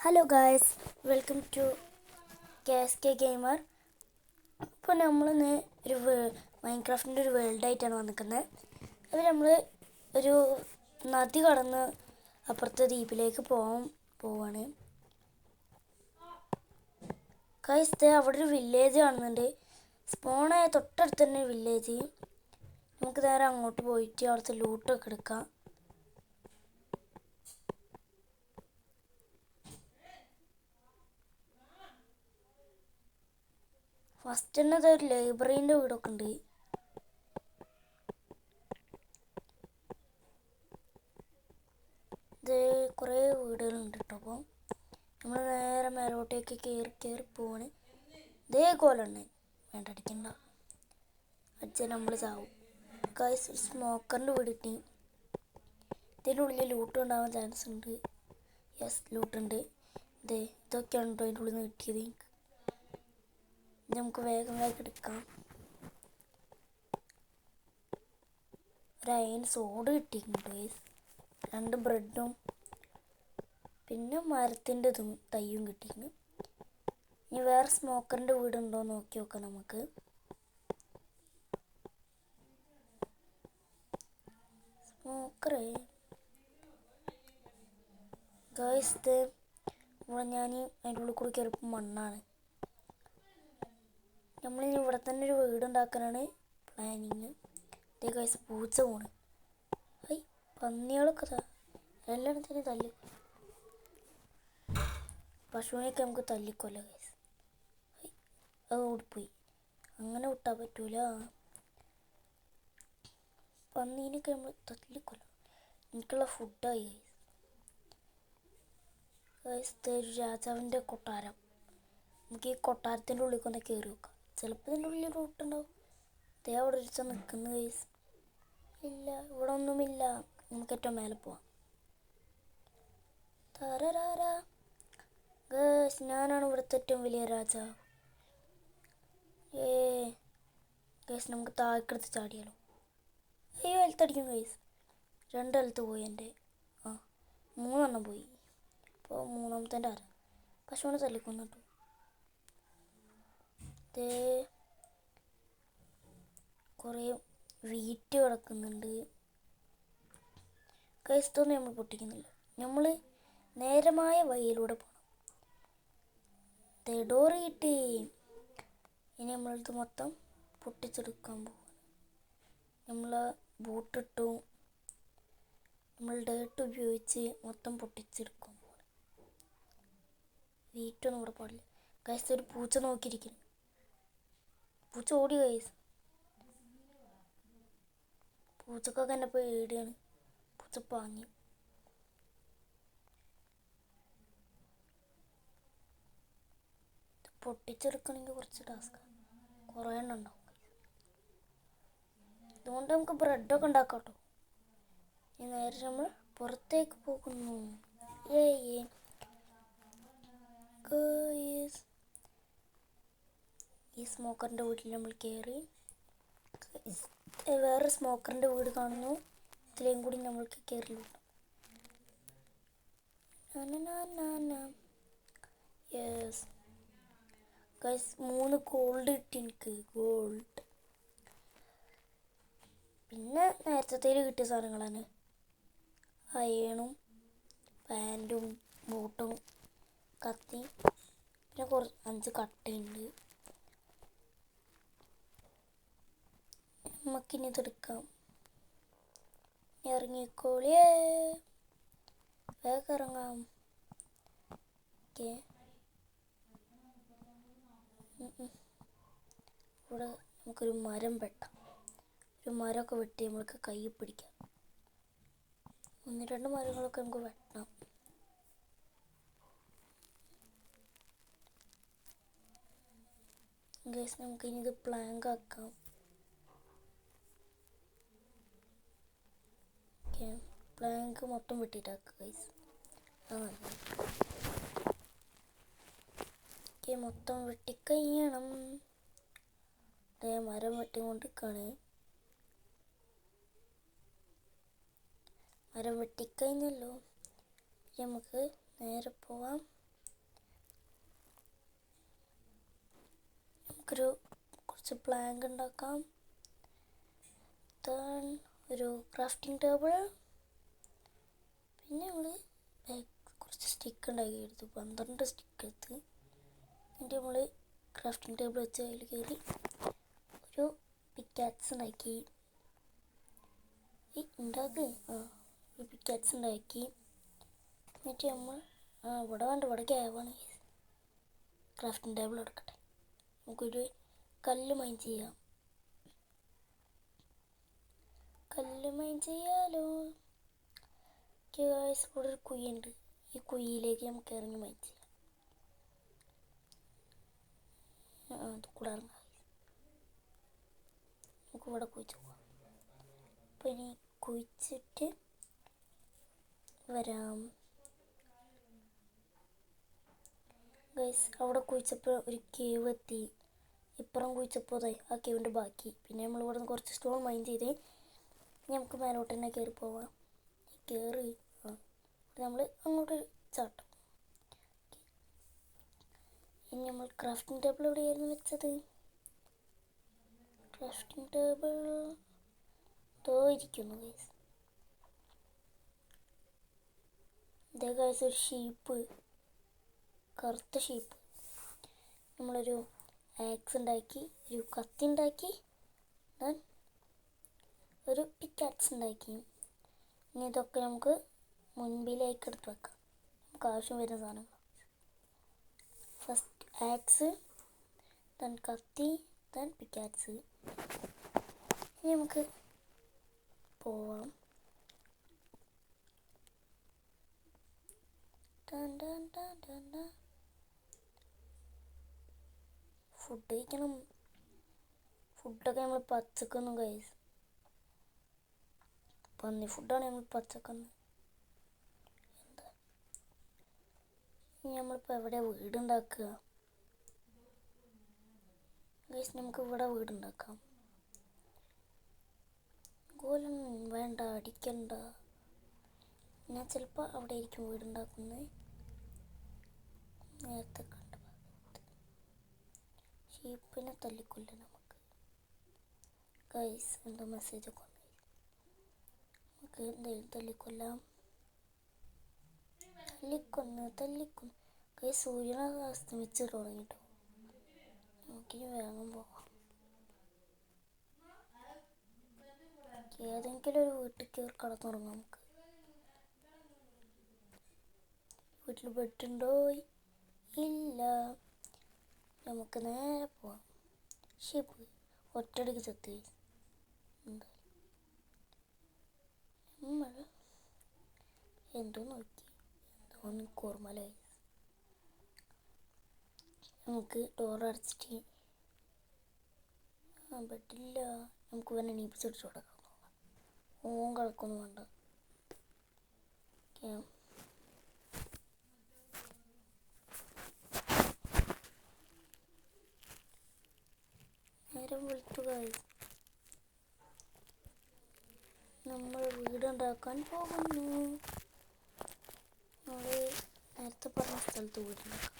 Hello guys, welcome to KSK gamer. ഇപ്പോൾ നമ്മൾ ഒരു മൈൻക്രാഫ്റ്റിൻ്റെ ഒരു വേൾഡായിട്ടാണ് വന്നിരിക്കുന്നത്. അത് നമ്മൾ ഒരു നദി കടന്ന് അപ്പുറത്തെ ദ്വീപിലേക്ക് പോവാണ്. ഗായ്സ്, അവിടെ ഒരു വില്ലേജ് കാണുന്നുണ്ട്. സ്പോണായ തൊട്ടടുത്ത് തന്നെ വില്ലേജ്. നമുക്ക് നേരെ അങ്ങോട്ട് പോയിട്ട് അവിടുത്തെ ലൂട്ടൊക്കെ എടുക്കാം. ഫസ്റ്റ് തന്നെ ഒരു ലൈബ്രറീൻ്റെ വീടൊക്കെ ഉണ്ട്. ഇത് കുറേ വീടുകളുണ്ട് കേട്ടോ. അപ്പോൾ നമ്മൾ നേരെ മേലോട്ടേക്ക് കയറി പോവാണ്. ഇതേ കോലുണ്ട്, വേണ്ട അടിക്കണ്ട, അടിച്ചാൽ നമ്മൾ ചാവും. ഗൈസ്, സ്മോക്കറിൻ്റെ വീട് കിട്ടി. ഇതിൻ്റെ ഉള്ളിൽ ലൂട്ട് ഉണ്ടാവാൻ ചാൻസ് ഉണ്ട്. യെസ്, ലൂട്ടുണ്ട്. ഇതൊക്കെയാണ് കേട്ടോ അതിൻ്റെ ഉള്ളിൽ നിന്ന് കിട്ടിയത്. ഇത് നമുക്ക് വേഗം എടുക്കാം. ഒരു അയൺ സോഡ് കിട്ടിയിട്ടുണ്ട് ഗൈസ്, 2 ബ്രെഡും പിന്നെ മരത്തിൻ്റെ തയ്യും കിട്ടിയിട്ടുണ്ട്. ഇനി വേറെ സ്മോക്കറിൻ്റെ വീടുണ്ടോ എന്ന് നോക്കി നോക്കാം നമുക്ക്. സ്മോക്കറേ ഗൈസ്, ഞാൻ അതിൻ്റെ ഉള്ളിൽ കൂടി കയറിയപ്പോൾ മണ്ണാണ്. നമ്മളിനി ഇവിടെ തന്നെ ഒരു വീടുണ്ടാക്കാനാണ് പ്ലാനിങ്. ഇതേ ഗൈസ്, പൂച്ച പോണ്. പന്നികളൊക്കെ എല്ലായിടത്തും തല്ലി, പശുവിനെയൊക്കെ നമുക്ക് തല്ലിക്കൊല്ല ഗൈസ്. അത് ഓടിപ്പോയി, അങ്ങനെ വിട്ടാൽ പറ്റൂല. പന്നീനൊക്കെ നമ്മൾ തല്ലിക്കൊല്ല. എനിക്കുള്ള ഫുഡായി ഗൈസ്. ഒരു രാജാവിൻ്റെ കൊട്ടാരം. നമുക്ക് ഈ കൊട്ടാരത്തിൻ്റെ ഉള്ളിൽ ഒന്ന് കയറി വെക്കാം. ചിലപ്പോൾ ഇതിൻ്റെ ഉള്ളിൽ റൂട്ടുണ്ടാവും. അവിടെ ഒരു നിൽക്കുന്നു ഗൈസ്. ഇല്ല, ഇവിടെ ഒന്നുമില്ല. നമുക്ക് ഏറ്റവും മേലെ പോവാം. ഗൈസ്, ഞാനാണ് ഇവിടുത്തെ ഏറ്റവും വലിയ രാജാവ്. ഗൈസ്, നമുക്ക് താഴെടുത്ത് ചാടിയാലോ. അയ്യോ, ഹെൽത്തടിക്കും ഗൈസ്. 2 ഹെൽത്ത് പോയി എൻ്റെ. 3 പോയി. ഇപ്പോൾ 3ാമത്തെ ആരാ? പശുവിനെ തല്ലിക്കൊന്നു കേട്ടോ. കുറേ വീറ്റ് കിടക്കുന്നുണ്ട് ഗൈസ്. ഇതൊന്നും നമ്മൾ പൊട്ടിക്കുന്നില്ല. നമ്മൾ നേരമായ വഴിയിലൂടെ പോകണം. ഡോറ് കിട്ടി. ഇനി നമ്മളിത് മൊത്തം പൊട്ടിച്ചെടുക്കാൻ പോകും. നമ്മൾ ബൂട്ടിട്ടു, നമ്മൾ ഡേർട്ട് ഉപയോഗിച്ച് മൊത്തം പൊട്ടിച്ചെടുക്കാൻ പോകും. വീറ്റൊന്നും ഇവിടെ പാടില്ല ഗൈസ്. ഒരു പൂച്ച നോക്കിയിരിക്കുന്നു. പൂച്ച ഓടി ഗൈസ്. പൂച്ചക്കൊക്കെ എന്നെ പേടിയാണ്. പൂച്ച പാഞ്ഞു. പൊട്ടിച്ചെടുക്കണമെങ്കിൽ കുറച്ച് ടാസ്ക്, കുറേ എണ്ണം ഉണ്ടാവും. അതുകൊണ്ട് നമുക്ക് ബ്രെഡൊക്കെ ഉണ്ടാക്കാം കേട്ടോ. ഇനി നേരെ നമ്മൾ പുറത്തേക്ക് പോകുന്നു. ഈ സ്മോക്കറിൻ്റെ വീട്ടിൽ നമ്മൾ കയറി. വേറെ സ്മോക്കറിൻ്റെ വീട് കാണുന്നു. ഇതിലേയും കൂടി നമ്മൾക്ക് കയറിയിട്ടുണ്ട്. യെസ് ഗൈസ്, 3 ഗോൾഡ് കിട്ടി എനിക്ക്. ഗോൾഡ് പിന്നെ നേരത്തെ കിട്ടിയ സാധനങ്ങളാണ്. അയണും പാൻറ്റും ബൂട്ടും കത്തി പിന്നെ 5 കട്ടയുണ്ട്. നമുക്കിനി ഇതെടുക്കാം. ഇറങ്ങിക്കോളിയേ, വേഗം ഇറങ്ങാം. ഓക്കെ, ഇവിടെ നമുക്കൊരു മരം വെട്ടാം. ഒരു മരമൊക്കെ വെട്ടി നമ്മൾക്ക് കൈ പിടിക്കാം. 1-2 മരങ്ങളൊക്കെ നമുക്ക് വെട്ടാം. ഗൈസ്, നമുക്കിനി ഇത് പ്ലാങ്ക് ആക്കാം. ഓക്കെ, പ്ലാങ്ക് മൊത്തം വെട്ടിയിട്ടാക്കുക ഗൈസ്. ഓക്കെ, മൊത്തം വെട്ടിക്കഴിയണം. മരം വെട്ടിക്കൊണ്ടിരിക്കുകയാണ്. മരം വെട്ടിക്കഴിഞ്ഞല്ലോ. നമുക്ക് നേരെ പോവാം. നമുക്കൊരു കുറച്ച് പ്ലാങ്ക് ഉണ്ടാക്കാം. ഒരു ക്രാഫ്റ്റിംഗ് ടേബിൾ, പിന്നെ നമ്മൾ കുറച്ച് സ്റ്റിക്ക് ഉണ്ടാക്കി എടുത്തു, 12 സ്റ്റിക്ക് എടുത്ത്. എന്നിട്ട് നമ്മൾ ക്രാഫ്റ്റിംഗ് ടേബിൾ വെച്ച് അതിൽ കയറി ഒരു പിക്കാക്സ് ഉണ്ടാക്കി. ഒരു പിക്കാക്സ് ഉണ്ടാക്കി. എന്നിട്ട് നമ്മൾ ഇവിടെ ഗ്യാവാണ്. ക്രാഫ്റ്റിംഗ് ടേബിൾ എടുക്കട്ടെ. നമുക്കൊരു കല്ല് മൈൻ ചെയ്യാം. ചെയ്യാലോ. ഇവിടെ ഒരു കുഴിയുണ്ട്. ഈ കുഴിയിലേക്ക് നമുക്ക് ഇറങ്ങി മൈൻ ചെയ്യാം. അത് കൂടെ ഇറങ്ങാം. നമുക്ക് ഇവിടെ കുഴിച്ച് പോവാം. അപ്പം ഇനി കുഴിച്ചിട്ട് വരാം. ഗൈസ്, അവിടെ കുഴിച്ചപ്പോൾ ഒരു കേവ് എത്തി. ഇപ്പുറം കുഴിച്ചപ്പോൾ ആ കേവിൻ്റെ ബാക്കി. പിന്നെ നമ്മൾ ഇവിടെ നിന്ന് കുറച്ച് സ്റ്റോൺ മൈൻ ചെയ്തേ. ഇനി നമുക്ക് മേലോട്ട് തന്നെ കയറി പോവാം. നമ്മൾ അങ്ങോട്ട് ചാട്ടും. ഇനി നമ്മൾ ക്രാഫ്റ്റിംഗ് ടേബിൾ എവിടെയായിരുന്നു വെച്ചത്? ക്രാഫ്റ്റിംഗ് ടേബിൾ ഇരിക്കുന്നു ഗൈസ്. ഇതേ ഗൈസ്, ഒരു ഷീപ്പ്, കറുത്ത ഷീപ്പ്. നമ്മളൊരു ആക്സ് ഉണ്ടാക്കി, ഒരു കത്തി ഉണ്ടാക്കി, ഒരു പിക്കാക്സ് ഉണ്ടാക്കി. ഇനി ഇതൊക്കെ നമുക്ക് മുൻപിലേക്ക് എടുത്ത് വെക്കാം. നമുക്ക് ആവശ്യം വരുന്ന സാധനങ്ങൾ. ഫസ്റ്റ് ആക്സ്, ദെൻ കത്തി, ദെൻ പിക്കാക്സ്. ഇനി നമുക്ക് പോവാം. ഫുഡ് കഴിക്കണം. ഫുഡൊക്കെ നമ്മൾ പച്ചക്കുന്നു ഗൈസ്. പന്നി ഫുഡാണ് നമ്മൾ പച്ചക്കുന്നത്. എന്താ ഇനി നമ്മളിപ്പോൾ എവിടെ വീടുണ്ടാക്കുക? ഗൈസ്, നമുക്ക് ഇവിടെ വീടുണ്ടാക്കാം. ഗോലൊന്നും വേണ്ട, അടിക്കണ്ട. ഞാൻ ചിലപ്പോൾ അവിടെ ആയിരിക്കും വീടുണ്ടാക്കുന്നത്. നേരത്തെ കണ്ട ഭാഗത്ത് ഷീപ്പിനെ തല്ലിക്കൊല്ല നമുക്ക്. ഗൈസ്, എന്തോ മെസ്സേജ് ഒക്കെ വന്നു. നമുക്ക് എന്തെങ്കിലും തല്ലിക്കൊല്ലാം. തല്ലിക്കൊന്ന് ഗൈസ്, സൂര്യനെ അസ്തമിച്ച് തുടങ്ങിട്ടോ. നമുക്കിനി വേഗം പോകാം. ഏതെങ്കിലും ഒരു വീട്ടിൽ കയറി കടന്നുറങ്ങാം. നമുക്ക് വീട്ടിൽ ബെഡുണ്ടോ? ഇല്ല. നമുക്ക് നേരെ പോവാം. ഷിപ്പ് ഒറ്റടിക്ക് ചത്തി. എന്താ നമ്മൾ എന്തോ നോക്കി, എന്തോ ഓർമ്മലായി. നമുക്ക് ഡോർ അടച്ചിട്ട് ബെഡില്ല. നമുക്ക് വേറെ എണീപ്പിച്ചിട്ട് തുടങ്ങാം. ഓൻ കളക്കൊന്നും വേണ്ട. നേരം വിളിക്കുക. നമ്മൾ വീടുണ്ടാക്കാൻ പോകുന്നു. നമ്മൾ നേരത്തെ പറഞ്ഞ സ്ഥലത്ത് വീടുണ്ടാക്കാം.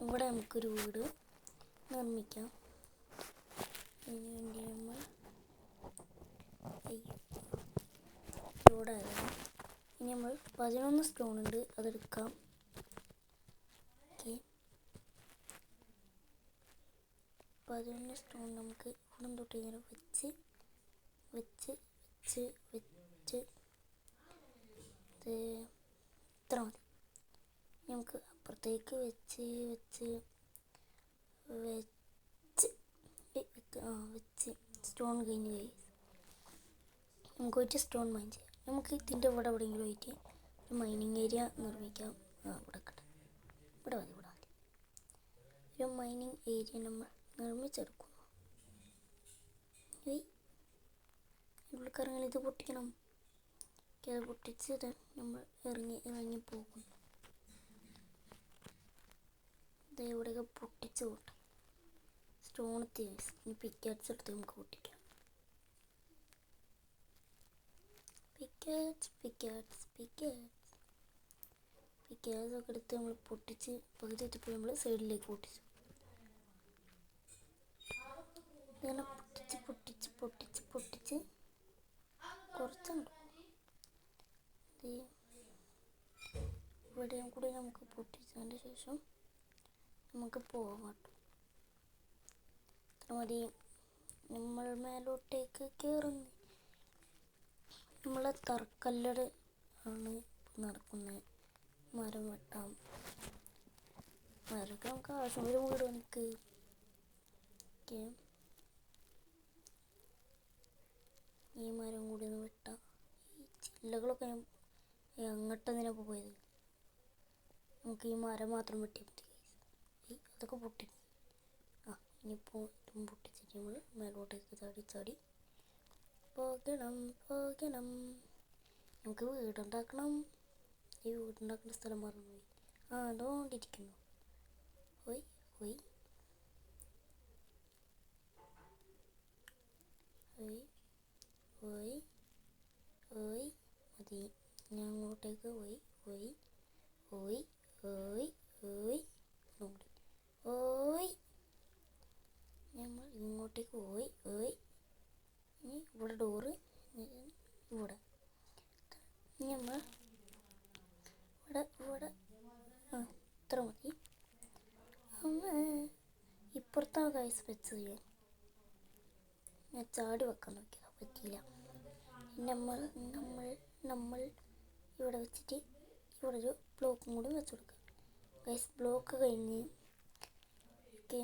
ഇവിടെ നമുക്കൊരു വീട് നിർമ്മിക്കാം. അതിന് വേണ്ടി നമ്മൾ ലോഡായിരുന്നു. ഇനി നമ്മൾ 11 സ്റ്റോൺ ഉണ്ട്, അതെടുക്കാം. ഓക്കെ, 11 സ്റ്റോൺ നമുക്ക് ഇവിടെ തൊട്ട് ഇങ്ങനെ വെച്ച് ഇത്ര മതി. നമുക്ക് അപ്പുറത്തേക്ക് വെച്ച് സ്റ്റോൺ കഴിഞ്ഞ് നമുക്ക് ഒരു സ്റ്റോൺ മൈൻ ചെയ്യാം. നമുക്ക് ഇതിൻ്റെ ഇവിടെ എവിടെയെങ്കിലും ആയിട്ട് ഒരു മൈനിങ് ഏരിയ നിർമ്മിക്കാം. ഇവിടെ മതി. ഒരു മൈനിങ് ഏരിയ നമ്മൾ നിർമ്മിച്ചെടുക്കുന്നു. ഉള്ളിക്കറങ്ങൽ ഇത് പൊട്ടിക്കണം. അത് പൊട്ടിച്ച് നമ്മൾ ഇറങ്ങിപ്പോകും. ഇത് എവിടെയൊക്കെ പൊട്ടിച്ച് കൂട്ടാം. സ്റ്റോൺ തീസ്. ഇനി പിക്കാക്സ് എടുത്ത് നമുക്ക് പൊട്ടിക്കാം. പിക്കാക്സ് ഈ ഗ്യാസൊക്കെ എടുത്ത് നമ്മൾ പൊട്ടിച്ച് പകുതി എത്തിയപ്പോൾ നമ്മൾ സൈഡിലേക്ക് പൊട്ടിച്ചു. ഇങ്ങനെ പൊട്ടിച്ച് കുറച്ചുണ്ട് ഇവിടെയും കൂടി നമുക്ക് പൊട്ടിച്ചതിന് ശേഷം നമുക്ക് പോകാം കേട്ടോ. ഇത്ര മതി. നമ്മൾ മേലോട്ടേക്ക് കയറുന്നു. നമ്മളെ തറക്കല്ലട് ആണ് നടക്കുന്നത്. മരം വെട്ടാം. മരമൊക്കെ നമുക്ക് ആവശ്യം വരും വീട് പണിക്ക്. ഓക്കെ, ഈ മരം കൂടി ഒന്ന് വെട്ടാം. ഈ ചില്ലകളൊക്കെ അങ്ങോട്ട് എന്തിനാണ് പോയത്? നമുക്ക് ഈ മരം മാത്രം വെട്ടിയാൽ മതി. അതൊക്കെ പൊട്ടി. ഇനിയിപ്പോൾ ഇതും പൊട്ടിച്ചിട്ട് നമ്മൾ മേലോട്ടേക്ക് ചാടി പോകണം. നമുക്ക് വീടുണ്ടാക്കണം. ഈ വീടുണ്ടാക്കുന്ന സ്ഥലം മറന്നുപോയി. അതുകൊണ്ടിരിക്കുന്നു. പോയി മതി. ഞാൻ അങ്ങോട്ടേക്ക് പോയി നമ്മൾ ഇങ്ങോട്ടേക്ക് പോയി. ഇനി ഇവിടെ ഡോറ് ഇവിടെ നമ്മൾ ഇവിടെ ഇത്ര മതി. ഇപ്പുറത്താണ് ഗൈസ് വെച്ചത്. ഞാൻ ചാടി വെക്കാൻ നോക്കിയതാണ്, പറ്റിയില്ല. നമ്മൾ ഇവിടെ വെച്ചിട്ട് ഇവിടെ ഒരു ബ്ലോക്കും കൂടി വെച്ച് കൊടുക്കാം ഗൈസ്. ബ്ലോക്ക് കഴിഞ്ഞ് ഓക്കെ.